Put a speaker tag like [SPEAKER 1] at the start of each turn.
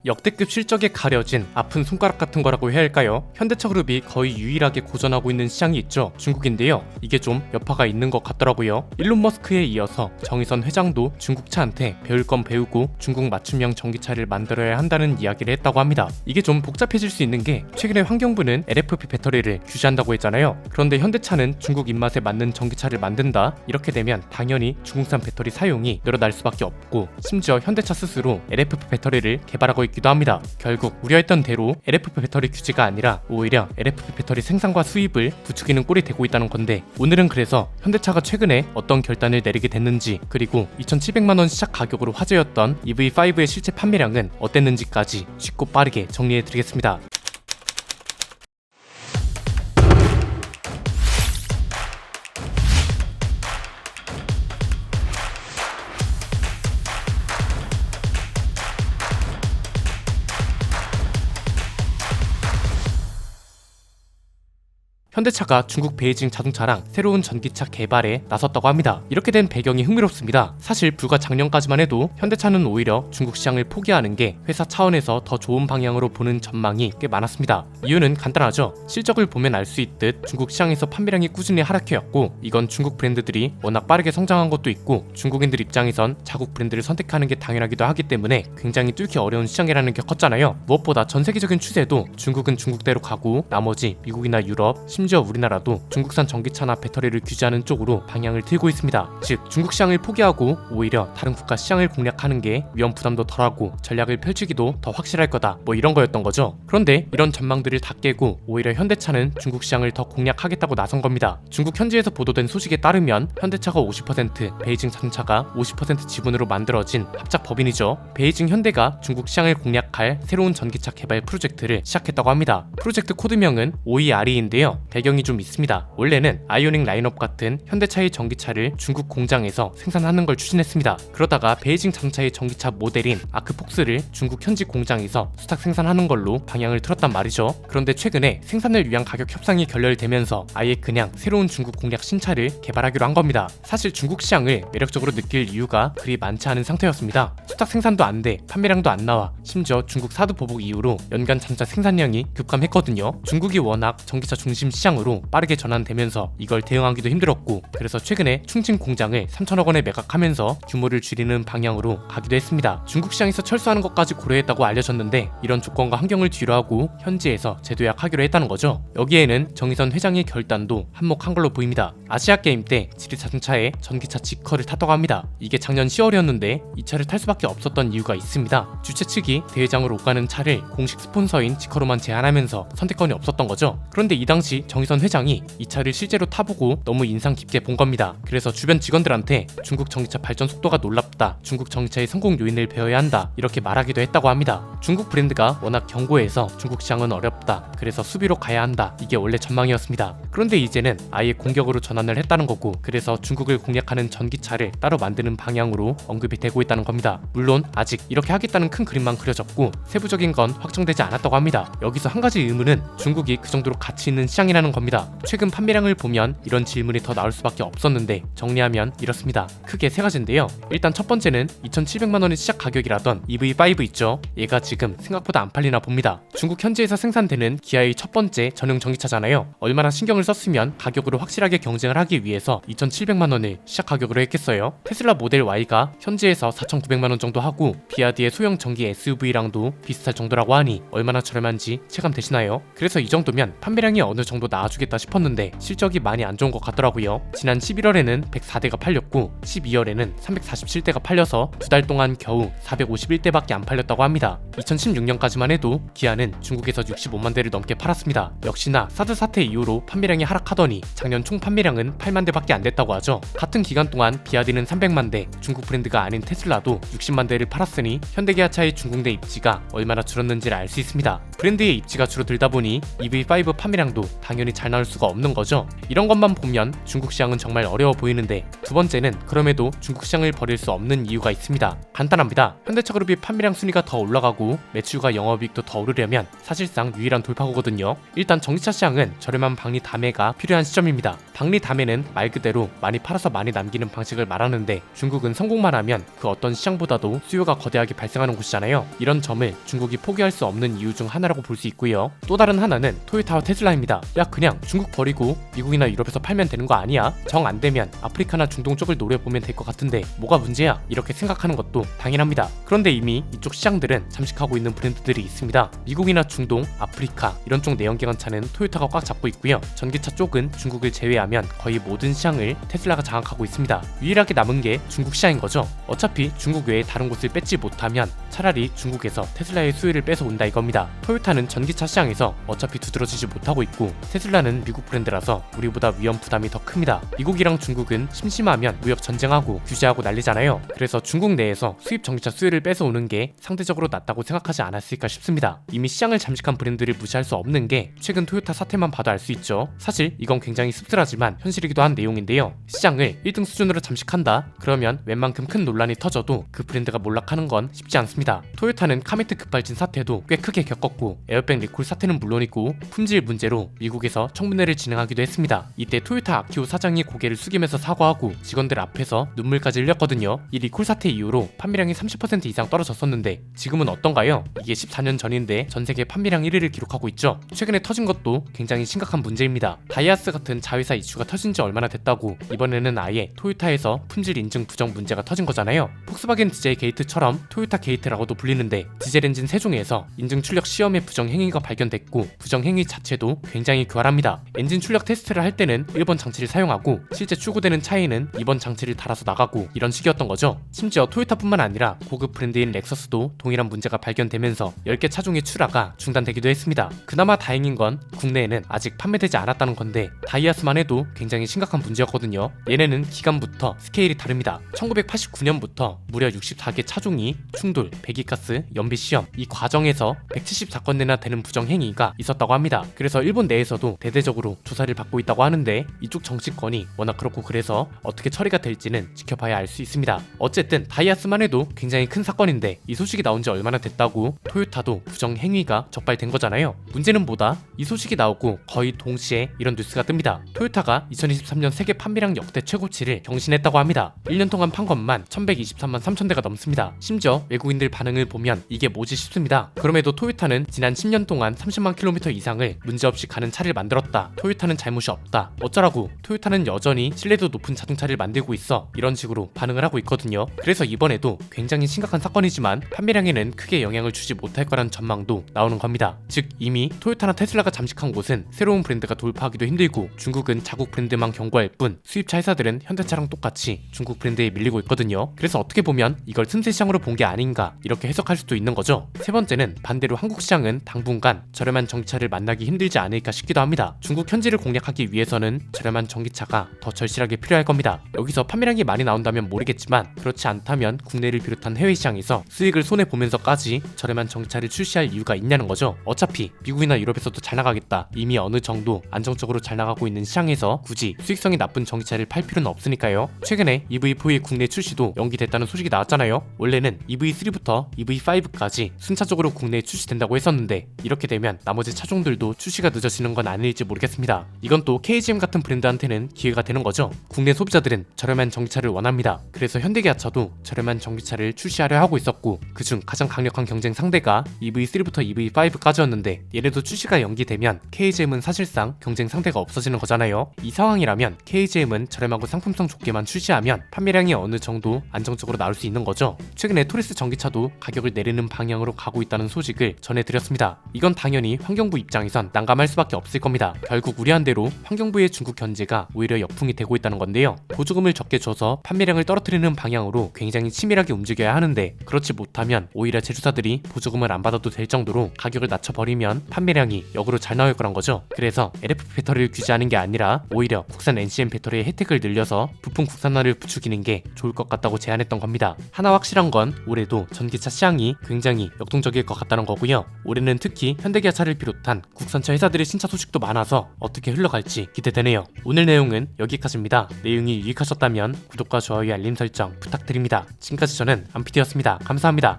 [SPEAKER 1] 역대급 실적에 가려진 아픈 손가락 같은 거라고 해야 할까요? 현대차그룹이 거의 유일하게 고전하고 있는 시장이 있죠. 중국인데요. 이게 좀 여파가 있는 것 같더라고요. 일론 머스크에 이어서 정의선 회장도 중국차한테 배울 건 배우고 중국 맞춤형 전기차를 만들어야 한다는 이야기를 했다고 합니다. 이게 좀 복잡해질 수 있는 게 최근에 환경부는 LFP 배터리를 규제한다고 했잖아요. 그런데 현대차는 중국 입맛에 맞는 전기차를 만든다? 이렇게 되면 당연히 중국산 배터리 사용이 늘어날 수밖에 없고, 심지어 현대차 스스로 LFP 배터리를 개발하고 기도 합니다. 결국 우려했던 대로 LFP 배터리 규제가 아니라 오히려 LFP 배터리 생산과 수입을 부추기는 꼴이 되고 있다는 건데, 오늘은 그래서 현대차가 최근에 어떤 결단을 내리게 됐는지, 그리고 2,700만원 시작 가격으로 화제였던 EV5의 실제 판매량은 어땠는지까지 쉽고 빠르게 정리해드리겠습니다. 현대차가 중국 베이징 자동차랑 새로운 전기차 개발에 나섰다고 합니다. 이렇게 된 배경이 흥미롭습니다. 사실 불과 작년까지만 해도 현대차는 오히려 중국 시장을 포기하는 게 회사 차원에서 더 좋은 방향으로 보는 전망이 꽤 많았습니다. 이유는 간단하죠. 실적을 보면 알 수 있듯 중국 시장에서 판매량이 꾸준히 하락해왔고, 이건 중국 브랜드들이 워낙 빠르게 성장한 것도 있고, 중국인들 입장에선 자국 브랜드를 선택하는 게 당연하기도 하기 때문에 굉장히 뚫기 어려운 시장이라는 게 컸잖아요. 무엇보다 전 세계적인 추세도 중국은 중국대로 가고 나머지 미국이나 유럽, 심지어 우리나라도 중국산 전기차나 배터리를 규제하는 쪽으로 방향을 틀고 있습니다. 즉 중국 시장을 포기하고 오히려 다른 국가 시장을 공략하는 게 위험 부담도 덜하고 전략을 펼치기도 더 확실할 거다, 뭐 이런 거였던 거죠. 그런데 이런 전망들을 다 깨고 오히려 현대차는 중국 시장을 더 공략하겠다고 나선 겁니다. 중국 현지에서 보도된 소식에 따르면 현대차가 50%, 베이징 자동차가 50% 지분으로 만들어진 합작 법인이죠. 베이징 현대가 중국 시장을 공략할 새로운 전기차 개발 프로젝트를 시작했다고 합니다. 프로젝트 코드명은 OERE인데요. 배경이 좀 있습니다. 원래는 아이오닉 라인업 같은 현대차의 전기차를 중국 공장에서 생산하는 걸 추진했습니다. 그러다가 베이징 자동차의 전기차 모델인 아크폭스를 중국 현지 공장에서 수탁 생산하는 걸로 방향을 틀었단 말이죠. 그런데 최근에 생산을 위한 가격 협상이 결렬되면서 아예 그냥 새로운 중국 공략 신차를 개발하기로 한 겁니다. 사실 중국 시장을 매력적으로 느낄 이유가 그리 많지 않은 상태였습니다. 수탁 생산도 안 돼, 판매량도 안 나와, 심지어 중국 사드 보복 이후로 연간 자동차 생산량이 급감했거든요. 중국이 워낙 전기차 중심 시장으로 빠르게 전환되면서 이걸 대응하기도 힘들었고, 그래서 최근에 충칭 공장을 3천억 원에 매각하면서 규모를 줄이는 방향으로 가기도 했습니다. 중국 시장에서 철수하는 것까지 고려했다고 알려졌는데, 이런 조건과 환경을 뒤로하고 현지에서 재도약하기로 했다는 거죠. 여기에는 정의선 회장의 결단도 한몫한 걸로 보입니다. 아시아 게임 때 지리 자동차에 전기차 지커를 탔다고 합니다. 이게 작년 10월이었는데 이 차를 탈 수밖에 없었던 이유가 있습니다. 주최 측이 대회장으로 오가는 차를 공식 스폰서인 지커로만 제한하면서 선택권이 없었던 거죠. 그런데 이 당시 정의선 회장이 이 차를 실제로 타보고 너무 인상 깊게 본 겁니다. 그래서 주변 직원들한테 중국 전기차 발전 속도가 놀랍다, 중국 전기차의 성공 요인을 배워야 한다, 이렇게 말하기도 했다고 합니다. 중국 브랜드가 워낙 견고해서 중국 시장은 어렵다, 그래서 수비로 가야 한다, 이게 원래 전망이었습니다. 그런데 이제는 아예 공격으로 전환을 했다는 거고, 그래서 중국을 공략하는 전기차를 따로 만드는 방향으로 언급이 되고 있다는 겁니다. 물론 아직 이렇게 하겠다는 큰 그림만 그려졌고 세부적인 건 확정되지 않았다고 합니다. 여기서 한 가지 의문은 중국이 그 정도로 가치 있는 시장이라는 겁니다. 최근 판매량을 보면 이런 질문이 더 나올 수밖에 없었는데, 정리하면 이렇습니다. 크게 세 가지인데요. 일단 첫 번째는 2,700만원의 시작 가격이라던 EV5 있죠. 얘가 지금 생각보다 안 팔리나 봅니다. 중국 현지에서 생산되는 기아의 첫 번째 전용 전기차잖아요. 얼마나 신경을 썼으면 가격으로 확실하게 경쟁을 하기 위해서 2,700만원을 시작 가격으로 했겠어요. 테슬라 모델 Y가 현지에서 4,900만원 정도 하고, 비아디의 소형 전기 SUV랑도 비슷할 정도라고 하니 얼마나 저렴한지 체감되시나요? 그래서 이 정도면 판매량이 어느 정도 나아주겠다 싶었는데 실적이 많이 안 좋은 것 같더라고요. 지난 11월에는 104대가 팔렸고 12월에는 347대가 팔려서 두 달 동안 겨우 451대밖에 안 팔렸다고 합니다. 2016년까지만 해도 기아는 중국에서 65만 대를 넘게 팔았습니다. 역시나 사드 사태 이후로 판매량이 하락하더니 작년 총 판매량은 8만 대밖에 안 됐다고 하죠. 같은 기간 동안 비아디는 300만 대, 중국 브랜드가 아닌 테슬라도 60만 대를 팔았으니 현대기아차의 중국 내 입지가 얼마나 줄었는지를 알 수 있습니다. 브랜드의 입지가 줄어들다 보니 EV5 판매량도 당연히 잘 나올 수가 없는 거죠. 이런 것만 보면 중국 시장은 정말 어려워 보이는데, 두 번째는 그럼에도 중국 시장을 버릴 수 없는 이유가 있습니다. 간단합니다. 현대차그룹이 판매량 순위가 더 올라가고 되고 매출과 영업이익도 더 오르려면 사실상 유일한 돌파구거든요. 일단 전기차 시장은 저렴한 박리 다매가 필요한 시점입니다. 박리 다매는 말 그대로 많이 팔아서 많이 남기는 방식을 말하는데 중국은 성공만 하면 그 어떤 시장보다도 수요가 거대하게 발생하는 곳이잖아요. 이런 점을 중국이 포기할 수 없는 이유 중 하나라고 볼 수 있고요. 또 다른 하나는 토요타와 테슬라입니다. 야 그냥 중국 버리고 미국이나 유럽에서 팔면 되는 거 아니야? 정 안 되면 아프리카나 중동 쪽을 노려보면 될 것 같은데 뭐가 문제야? 이렇게 생각하는 것도 당연합니다. 그런데 이미 이쪽 시장들은 잠식하고 있는 브랜드들이 있습니다. 미국이나 중동, 아프리카 이런 쪽 내연기관차는 토요타가 꽉 잡고 있고요. 전기차 쪽은 중국을 제외하면 거의 모든 시장을 테슬라가 장악하고 있습니다. 유일하게 남은 게 중국 시장인 거죠. 어차피 중국 외에 다른 곳을 뺏지 못하면 차라리 중국에서 테슬라의 수요를 뺏어온다 이겁니다. 토요타는 전기차 시장에서 어차피 두드러지지 못하고 있고 테슬라는 미국 브랜드라서 우리보다 위험 부담이 더 큽니다. 미국이랑 중국은 심심하면 무역 전쟁하고 규제하고 난리잖아요. 그래서 중국 내에서 수입 전기차 수요를 뺏어오는 게 상대적으로 낫다고 생각하지 않았을까 싶습니다. 이미 시장을 잠식한 브랜드를 무시할 수 없는 게 최근 토요타 사태만 봐도 알 수 있죠. 사실 이건 굉장히 씁쓸하지만 현실이기도 한 내용인데요. 시장을 1등 수준으로 잠식한다? 그러면 웬만큼 큰 논란이 터져도 그 브랜드가 몰락하는 건 쉽지 않습니다. 토요타는 카메트 급발진 사태도 꽤 크게 겪었고 에어백 리콜 사태는 물론이고 품질 문제로 미국에서 청문회를 진행하기도 했습니다. 이때 토요타 아키오 사장이 고개를 숙이면서 사과하고 직원들 앞에서 눈물까지 흘렸거든요. 이 리콜 사태 이후로 판매량이 30% 이상 떨어졌었는데 지금은 어떤가요? 이게 14년 전인데 전세계 판매량 1위를 기록하고 있죠. 최근에 터진 것도 굉장히 심각한 문제입니다. 다이하스 같은 자회사 이슈가 터진 지 얼마나 됐다고 이번에는 아예 토요타에서 품질 인증 부정 문제가 터진 거잖아요. 폭스바겐 디젤 게이트처럼 토요타 게이트라고도 불리는데 디젤 엔진 세종에서 인증 출력 시험에 부정 행위가 발견됐고 부정 행위 자체도 굉장히 교활합니다. 엔진 출력 테스트를 할 때는 1번 장치를 사용하고 실제 출고되는 차에는 2번 장치를 달아서 나가고 이런 식이었던 거죠. 심지어 토요타뿐만 아니라 고급 브랜드인 렉서스도 동일한 문제가 발견되면서 10개 차종의 출하가 중단되기도 했습니다. 그나마 다행인 건 국내에는 아직 판매되지 않았다는 건데 다이하스만 해도 굉장히 심각한 문제였거든요. 얘네는 기간부터 스케일이 다릅니다. 1989년부터 무려 64개 차종이 충돌, 배기가스, 연비 시험 이 과정에서 174건대나 되는 부정 행위가 있었다고 합니다. 그래서 일본 내에서도 대대적으로 조사를 받고 있다고 하는데 이쪽 정치권이 워낙 그렇고 그래서 어떻게 처리가 될지는 지켜봐야 알 수 있습니다. 어쨌든 다이하스만 해도 굉장히 큰 사건인데 이 소식이 나온 지 얼마나 됐다고 토요타도 부정 행위가 적발된 거잖아요. 문제는 뭐다? 이 소식이 나오고 거의 동시에 이런 뉴스가 뜹니다. 토요타가 2023년 세계 판매량 역대 최고치를 경신했다고 합니다. 1년 동안 판 것만 1123만 3천 대가 넘습니다. 심지어 외국인들 반응을 보면 이게 뭐지 싶습니다. 그럼에도 토요타는 지난 10년 동안 30만 킬로미터 이상을 문제없이 가는 차를 만들었다. 토요타는 잘못이 없다. 어쩌라고? 토요타는 여전히 신뢰도 높은 자동차를 만들고 있어. 이런 식으로 반응을 하고 있거든요. 그래서 이번에도 굉장히 심각한 사건이지만 판매량에는 크게 영향을 주지 못할 거란 전망도 나오는 겁니다. 즉 이미 토요타나 테슬라가 잠식한 곳은 새로운 브랜드가 돌파하기도 힘들고 중국은 자국 브랜드만 경고할 뿐 수입차 회사들은 현대차랑 똑같이 중국 브랜드에 밀리고 있거든요. 그래서 어떻게 보면 이걸 틈새 시장으로 본 게 아닌가 이렇게 해석할 수도 있는 거죠. 세 번째는 반대로 한국 시장은 당분간 저렴한 전기차를 만나기 힘들지 않을까 싶기도 합니다. 중국 현지를 공략하기 위해서는 저렴한 전기차가 더 절실하게 필요할 겁니다. 여기서 판매량이 많이 나온다면 모르겠지만 그렇지 않다면 국내를 비롯한 해외 시장에서 수익을 손해보면서까지 저렴한 전기차를 출시할 이유가 있냐는 거죠. 어차피 미국이나 유럽에서도 잘 나가겠다. 이미 어느 정도 안정적으로 잘 나가고 있는 시장에서 굳이 수익성이 나쁜 전기차를 팔 필요는 없으니까요. 최근에 EV4의 국내 출시도 연기됐다는 소식이 나왔잖아요. 원래는 EV3부터 EV5까지 순차적으로 국내에 출시된다고 했었는데 이렇게 되면 나머지 차종들도 출시가 늦어지는 건 아닐지 모르겠습니다. 이건 또 KGM 같은 브랜드한테는 기회가 되는 거죠. 국내 소비자들은 저렴한 전기차를 원합니다. 그래서 현대기아차도 저렴한 전기차를 출시하려 하고 있었고 그중 가장 강력한 경쟁 상대가 EV3부터 EV5까지였는데 얘네도 출시가 연기되면 KGM은 사실상 경쟁 상대가 없어지는 거잖아요. 이 상황이라면 KGM은 저렴하고 상품성 좋게만 출시하면 판매량이 어느 정도 안정적으로 나올 수 있는 거죠. 최근에 토리스 전기차도 가격을 내리는 방향으로 가고 있다는 소식을 전해드렸습니다. 이건 당연히 환경부 입장에선 난감할 수밖에 없을 겁니다. 결국 우려한 대로 환경부의 중국 견제가 오히려 역풍이 되고 있다는 건데요. 보조금을 적게 줘서 판매량을 떨어뜨리는 방향으로 굉장히 치밀하게 움직여야 하는데 그렇지 못하면 오히려 제조사들이 보조금을 안 받아도 될 정도로 가격을 낮춰버리면 판매량이 역으로 잘 나올 거란 거죠. 그래서 LFP 배터리를 규제하는 게 아니라 오히려 국산 NCM 배터리의 혜택을 늘려서 부품 국산화를 부추기는 게 좋을 것 같다고 제안했던 겁니다. 하나 확실한 건 올해도 전기차 시장이 굉장히 역동적일 것 같다는 거고요. 올해는 특히 현대기아차를 비롯한 국산차 회사들의 신차 소식도 많아서 어떻게 흘러갈지 기대되네요. 오늘 내용은 여기까지입니다. 내용이 유익하셨다면 구독과 좋아요, 알림 설정 부탁드립니다. 지금까지 저는 안피디였습니다. 감사합니다.